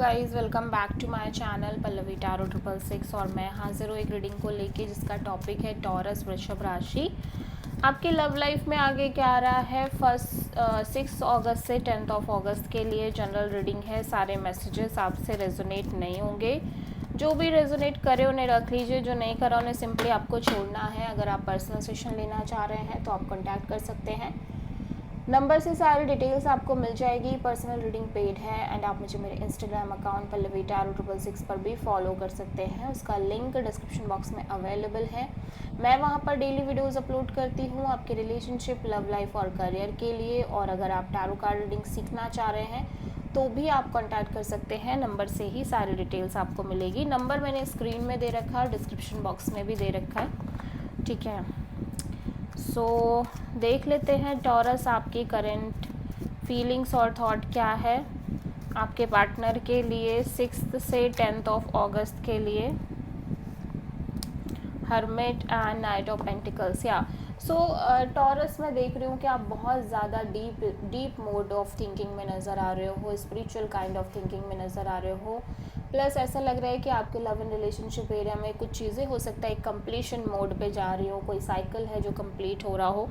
Guys, welcome back to my channel Pallavi tarot 666 और मैं हाजिर हूँ एक रीडिंग को लेके जिसका टॉपिक है टॉरस वृषभ राशि। आपके लव लाइफ में आगे क्या आ रहा है 6 अगस्त से 10 अगस्त के लिए जनरल रीडिंग है। सारे मैसेजेस आपसे रेजोनेट नहीं होंगे। जो भी रेजोनेट करे उन्हें रख लीजिए, जो नहीं करा उन्हें सिंपली आपको छोड़ना है। अगर आप पर्सनल सेशन लेना चाह रहे हैं तो आप कॉन्टैक्ट कर सकते हैं। नंबर से सारी डिटेल्स आपको मिल जाएगी। पर्सनल रीडिंग पेड है एंड आप मुझे मेरे इंस्टाग्राम अकाउंट पल्लवी टैरो 666 पर भी फॉलो कर सकते हैं। उसका लिंक डिस्क्रिप्शन बॉक्स में अवेलेबल है। मैं वहाँ पर डेली वीडियोस अपलोड करती हूँ आपके रिलेशनशिप, लव लाइफ और करियर के लिए। और अगर आप टैरो कार्ड रीडिंग सीखना चाह रहे हैं तो भी आप कॉन्टैक्ट कर सकते हैं। नंबर से ही सारी डिटेल्स आपको मिलेगी। नंबर मैंने स्क्रीन में दे रखा है, डिस्क्रिप्शन बॉक्स में भी दे रखा है, ठीक है। सो देख लेते हैं टॉरस आपकी करंट फीलिंग्स और थॉट क्या है आपके पार्टनर के लिए 6 से 10 अगस्त के लिए। Hermit and night of pentacles. या सो टॉरस में देख रही हूँ कि आप बहुत ज़्यादा डीप मोड ऑफ थिंकिंग में नज़र आ रहे हो, स्पिरिचुअल काइंड ऑफ थिंकिंग में नज़र आ रहे हो। प्लस ऐसा लग रहा है कि आपके लव एंड रिलेशनशिप एरिया में कुछ चीज़ें हो सकता है कंप्लीशन मोड पे जा रही हो, कोई साइकिल है जो कंप्लीट हो रहा हो,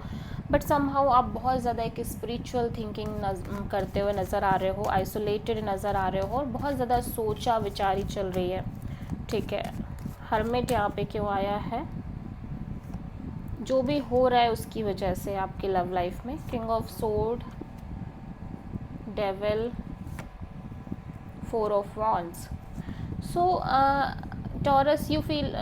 बट समहाउ आप बहुत ज़्यादा एक स्पिरिचुअल थिंकिंग करते हुए नज़र आ रहे हो, आइसोलेटेड नज़र आ रहे हो और बहुत ज़्यादा सोचा विचारी चल रही है, ठीक है। हर्मिट यहाँ पे क्यों आया है? जो भी हो रहा है उसकी वजह से आपके लव लाइफ में। King of sword, devil, 4 of wands. So taurus you feel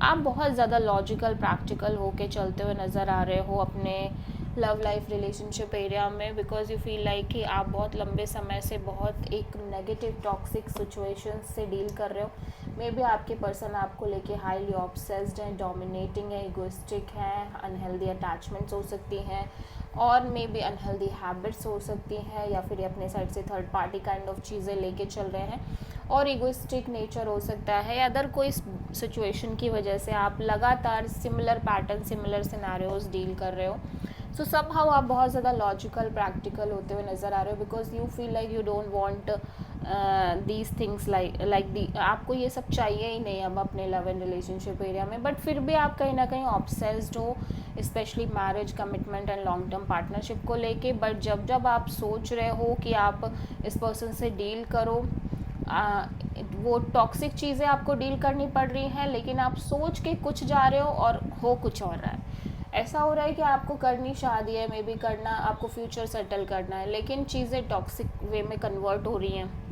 आप बहुत ज़्यादा लॉजिकल प्रैक्टिकल होके चलते हुए नज़र आ रहे हो अपने लव लाइफ रिलेशनशिप एरिया में, बिकॉज यू फील लाइक कि आप बहुत लंबे समय से बहुत एक नेगेटिव टॉक्सिक सिचुएशन से डील कर रहे हो। मे बी आपके पर्सन आपको लेके हाईली ऑब्सेस्ड है, डोमिनेटिंग है, इगोइस्टिक है, अनहेल्दी अटैचमेंट्स हो सकती हैं और मे बी अनहेल्दी हैबिट्स हो सकती हैं, या फिर अपने साइड से थर्ड पार्टी काइंड ऑफ चीज़ें लेके चल रहे हैं और इगोइस्टिक नेचर हो सकता है। या अदर कोई सिचुएशन की वजह से आप लगातार similar pattern, similar scenarios deal कर रहे हो। सो समहाउ आप बहुत ज़्यादा लॉजिकल प्रैक्टिकल होते हुए नज़र आ रहे हो, because you feel like you don't want these things like the. आपको ये सब चाहिए ही नहीं अब अपने लव एंड रिलेशनशिप एरिया में, बट फिर भी आप कहीं ना कहीं ऑब्सेस्ड हो, specially marriage, commitment and long term partnership को लेके। बट जब जब आप सोच रहे हो कि आप इस पर्सन से डील करो, वो टॉक्सिक चीज़ें आपको डील करनी पड़ रही हैं, लेकिन आप सोच के कुछ जा रहे हो और हो कुछ और रहा है। ऐसा हो रहा है कि आपको करनी शादी है, मे बी करना, आपको फ्यूचर सेटल करना है, लेकिन चीज़ें टॉक्सिक वे में कन्वर्ट हो रही हैं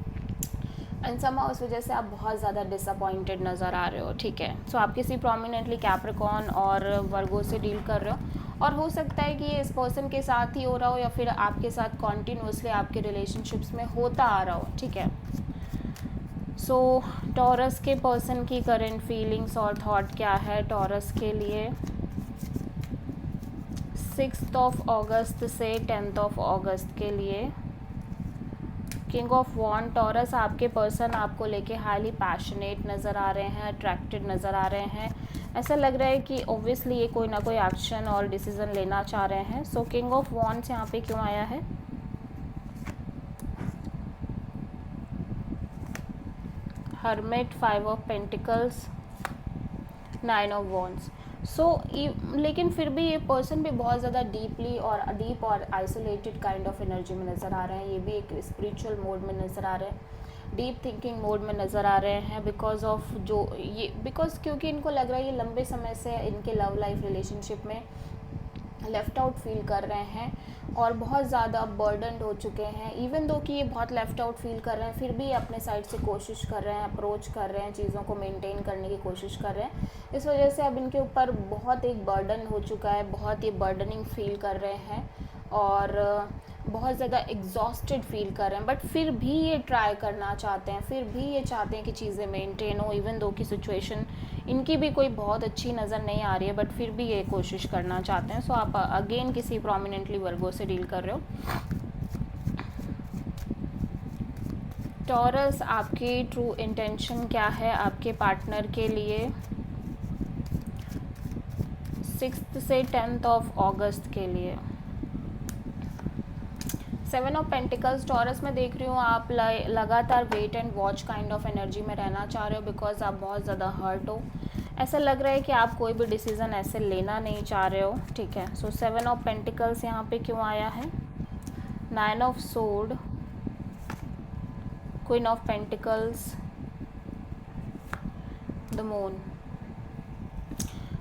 एंड समा उस वजह से आप बहुत ज़्यादा डिसअपॉइंटेड नज़र आ रहे हो, ठीक है। सो आप किसी प्रोमिनेंटली कैप्रिकॉर्न और वर्गो से डील कर रहे हो और हो सकता है कि ये इस पर्सन के साथ ही हो रहा हो या फिर आपके साथ कॉन्टीन्यूसली आपके रिलेशनशिप्स में होता आ रहा हो, ठीक है। सो टॉरस के पर्सन की करंट फीलिंग्स और थॉट क्या है टॉरस के लिए 6 अगस्त से 10 अगस्त के लिए। King of wand. टॉरस आपके पर्सन आपको लेके हाईली पैशनेट नज़र आ रहे हैं, अट्रैक्टेड नज़र आ रहे हैं। ऐसा लग रहा है कि ऑब्वियसली ये कोई ना कोई एक्शन और डिसीजन लेना चाह रहे हैं। सो किंग ऑफ वॉन्ड्स यहाँ पे क्यों आया है? Hermit, 5 of pentacles, 9 of wands. So लेकिन फिर भी ये पर्सन भी बहुत ज़्यादा डीप और आइसोलेटेड काइंड ऑफ एनर्जी में नज़र आ रहे हैं। ये भी एक स्पिरिचुअल मोड में नज़र आ रहे हैं, डीप थिंकिंग मोड में नज़र आ रहे हैं, बिकॉज क्योंकि इनको लग रहा है ये लंबे समय से इनके लव लाइफ रिलेशनशिप में लेफ़्ट आउट फील कर रहे हैं और बहुत ज़्यादा बर्डनड हो चुके हैं। इवन दो कि ये बहुत लेफ़्ट आउट फील कर रहे हैं, फिर भी अपने साइड से कोशिश कर रहे हैं, अप्रोच कर रहे हैं, चीज़ों को मेंटेन करने की कोशिश कर रहे हैं। इस वजह से अब इनके ऊपर बहुत एक बर्डन हो चुका है, बहुत ही बर्डनिंग फील कर रहे हैं और बहुत ज़्यादा एग्जॉस्टेड फील कर रहे हैं। बट फिर भी ये ट्राई करना चाहते हैं, फिर भी ये चाहते हैं कि चीज़ें मेंटेन हो, इवन दो की सिचुएशन इनकी भी कोई बहुत अच्छी नज़र नहीं आ रही है, बट फिर भी ये कोशिश करना चाहते हैं। सो आप अगेन किसी प्रोमिनेंटली वर्गो से डील कर रहे हो। टॉरस, आपकी ट्रू इंटेंशन क्या है आपके पार्टनर के लिए 6 से 10 अगस्त के लिए? 7 ऑफ पेंटिकल्स टॉरस में देख रही हूँ आप लगातार wait and watch kind of energy में रहना चाह रहे हो, बिकॉज आप बहुत ज़्यादा हर्ट हो। ऐसा लग रहा है कि आप कोई भी डिसीज़न ऐसे लेना नहीं चाह रहे हो, ठीक है। सो 7 ऑफ पेंटिकल्स यहाँ पे क्यों आया है? 9 of sword, queen of pentacles, the moon.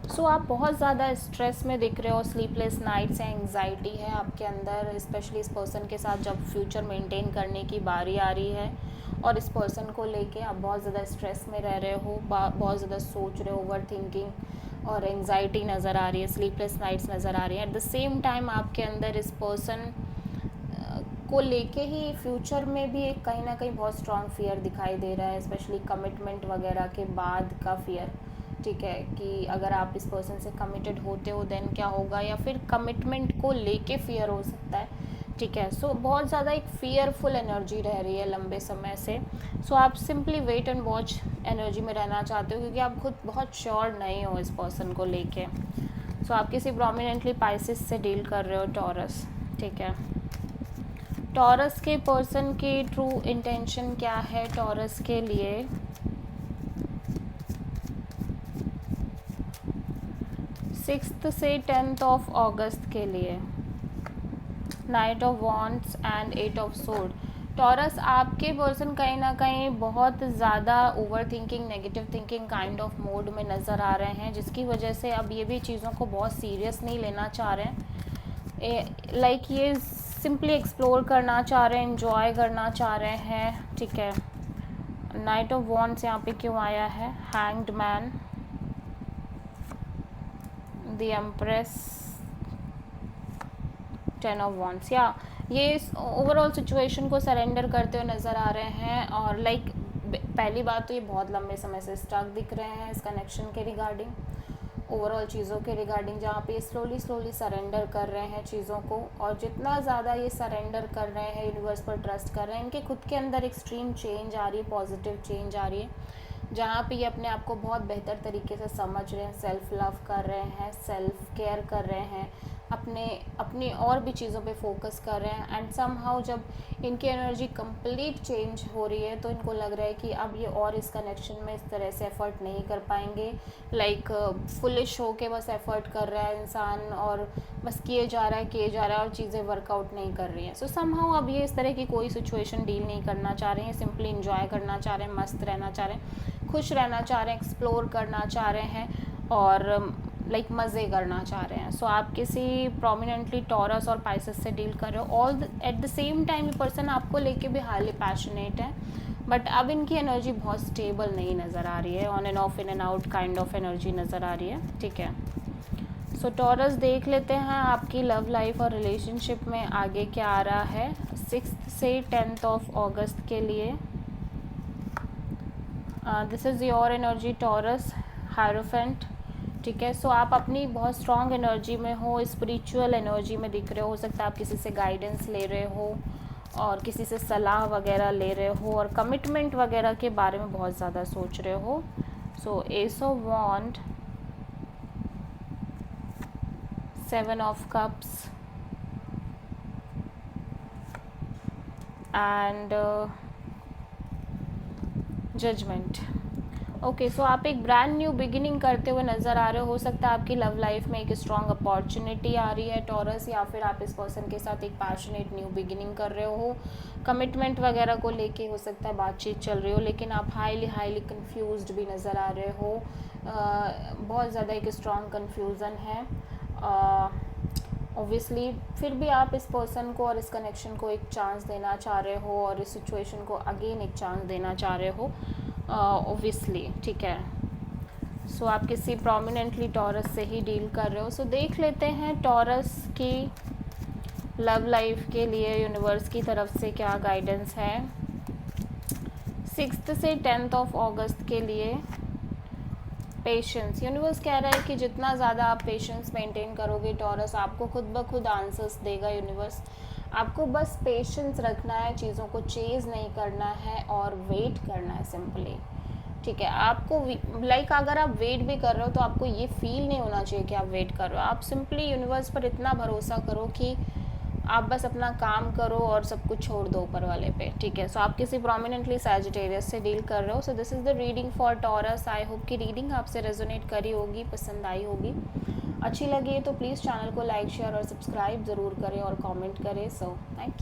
So आप बहुत ज़्यादा स्ट्रेस में दिख रहे हो, स्लीपलेस नाइट्स है, एंग्जाइटी है आपके अंदर, स्पेशली इस पर्सन के साथ जब फ्यूचर मेंटेन करने की बारी आ रही है और इस पर्सन को लेके आप बहुत ज़्यादा स्ट्रेस में रह रहे हो, बहुत ज़्यादा सोच रहे हो, ओवर थिंकिंग और एंग्जाइटी नज़र आ रही है, स्लीपलेस नाइट्स नज़र आ रही है। एट द सेम टाइम आपके अंदर इस पर्सन को लेके ही फ्यूचर में भी एक कहीं ना कहीं बहुत स्ट्रॉन्ग फियर दिखाई दे रहा है, स्पेशली कमिटमेंट वगैरह के बाद का फियर, ठीक है, कि अगर आप इस पर्सन से कमिटेड होते हो देन क्या होगा, या फिर कमिटमेंट को लेके फियर हो सकता है, ठीक है। सो बहुत ज़्यादा एक फियरफुल एनर्जी रह रही है लंबे समय से। सो आप simply wait and watch energy में रहना चाहते हो, क्योंकि आप खुद बहुत श्योर नहीं हो इस पर्सन को लेके। सो आप किसी प्रोमिनेंटली पाइसेस से डील कर रहे हो, टॉरस, ठीक है। टॉरस के पर्सन की ट्रू इंटेंशन क्या है टॉरस के लिए? 6 से 10 ऑफ अगस्त के लिए, night of wands and 8 of sword. Taurus, आपके पर्सन कहीं ना कहीं बहुत ज़्यादा over thinking, negative thinking kind of mode में नज़र आ रहे हैं, जिसकी वजह से अब ये भी चीज़ों को बहुत सीरियस नहीं लेना चाह रहे हैं। लाइक ये सिंपली एक्सप्लोर करना चाह रहे हैं, एंजॉय करना चाह रहे हैं, ठीक है। नाइट ऑफ वॉन्ड्स यहाँ पे क्यों आया है? Hanged man, the empress, 10 of wands. या ये ओवरऑल सिचुएशन को सरेंडर करते हुए नज़र आ रहे हैं, और लाइक पहली बात तो ये बहुत लंबे समय से स्टक दिख रहे हैं इस कनेक्शन के रिगार्डिंग, ओवरऑल चीज़ों के रिगार्डिंग, जहाँ पे स्लोली सरेंडर कर रहे हैं चीज़ों को, और जितना ज़्यादा ये सरेंडर कर रहे हैं, यूनिवर्स पर ट्रस्ट कर रहे हैं, इनके खुद के अंदर एक्सट्रीम चेंज आ रही है, पॉजिटिव चेंज आ रही है, जहाँ पे ये अपने आप को बहुत बेहतर तरीके से समझ रहे हैं, सेल्फ लव कर रहे हैं, सेल्फ केयर कर रहे हैं, अपनी और भी चीज़ों पे फोकस कर रहे हैं। एंड समहाउ जब इनकी एनर्जी कंप्लीट चेंज हो रही है तो इनको लग रहा है कि अब ये और इस कनेक्शन में इस तरह से एफ़र्ट नहीं कर पाएंगे, लाइक फुलिश हो के बस एफ़र्ट कर रहा है इंसान और बस किए जा रहा है और चीज़ें वर्कआउट नहीं कर रही हैं। सो समहाउ अब ये इस तरह की कोई सिचुएशन डील नहीं करना चाह रहे हैं, सिंपली इंजॉय करना चाह रहे हैं, मस्त रहना चाह रहे हैं, खुश रहना चाह रहे हैं, एक्सप्लोर करना चाह रहे हैं और लाइक मज़े करना चाह रहे हैं। सो आप किसी प्रोमिनेंटली टॉरस और पाइसेस से डील कर रहे हो। All at the same time ये पर्सन आपको लेके भी हाईली पैशनेट है, बट अब इनकी एनर्जी बहुत स्टेबल नहीं नज़र आ रही है, on end of, in and out kind of energy नज़र आ रही है, ठीक है। सो टॉरस, देख लेते हैं आपकी लव लाइफ और रिलेशनशिप में आगे क्या आ रहा है 6 से 10 ऑफ अगस्त के लिए। This is your energy taurus, hierophant, ठीक है। सो आप अपनी बहुत स्ट्रॉन्ग एनर्जी में हो, स्पिरिचुअल एनर्जी में दिख रहे हो सकता है आप किसी से गाइडेंस ले रहे हो और किसी से सलाह वगैरह ले रहे हो और कमिटमेंट वगैरह के बारे में बहुत ज़्यादा सोच रहे हो। So ace of wand, 7 of cups and judgement. Okay, so आप एक ब्रांड न्यू बिगिनिंग करते हुए नज़र आ रहे हो सकता है आपकी लव लाइफ में एक स्ट्रॉन्ग अपॉर्चुनिटी आ रही है टॉरस, या फिर आप इस पर्सन के साथ एक पैशनेट न्यू बिगिनिंग कर रहे हो, कमिटमेंट वगैरह को लेके हो सकता है बातचीत चल रही हो, लेकिन आप हाईली कंफ्यूज्ड भी नज़र आ रहे हो, बहुत ज़्यादा एक स्ट्रॉन्ग कन्फ्यूज़न है ऑब्वियसली। फिर भी आप इस पर्सन को और इस कनेक्शन को एक चांस देना चाह रहे हो और इस सिचुएशन को अगेन एक चांस देना चाह रहे हो ऑब्वियसली, ठीक है। सो आप किसी प्रोमिनेंटली टॉरस से ही डील कर रहे हो। सो देख लेते हैं टॉरस की लव लाइफ के लिए यूनिवर्स की तरफ से क्या गाइडेंस है 6 से 10 ऑफ अगस्त के लिए। पेशेंस, यूनिवर्स कह रहा है कि जितना ज़्यादा आप पेशेंस मेंटेन करोगे टॉरस, आपको खुद ब खुद आंसर्स देगा यूनिवर्स। आपको बस पेशेंस रखना है, चीज़ों को चेज़ नहीं करना है और वेट करना है सिंपली, ठीक है। आपको लाइक अगर आप वेट भी कर रहे हो तो आपको ये फील नहीं होना चाहिए कि आप वेट कर रहे हो, आप सिंपली यूनिवर्स पर इतना भरोसा करो कि आप बस अपना काम करो और सब कुछ छोड़ दो ऊपर वाले पे, ठीक है। सो आप किसी प्रोमिनेंटली सैजिटेरियस से डील कर रहे हो। So this is the reading for taurus. I hope कि रीडिंग आपसे रेजोनेट करी होगी, पसंद आई होगी। अच्छी लगी तो प्लीज़ चैनल को लाइक शेयर और सब्सक्राइब ज़रूर करें और कमेंट करें। So thank you.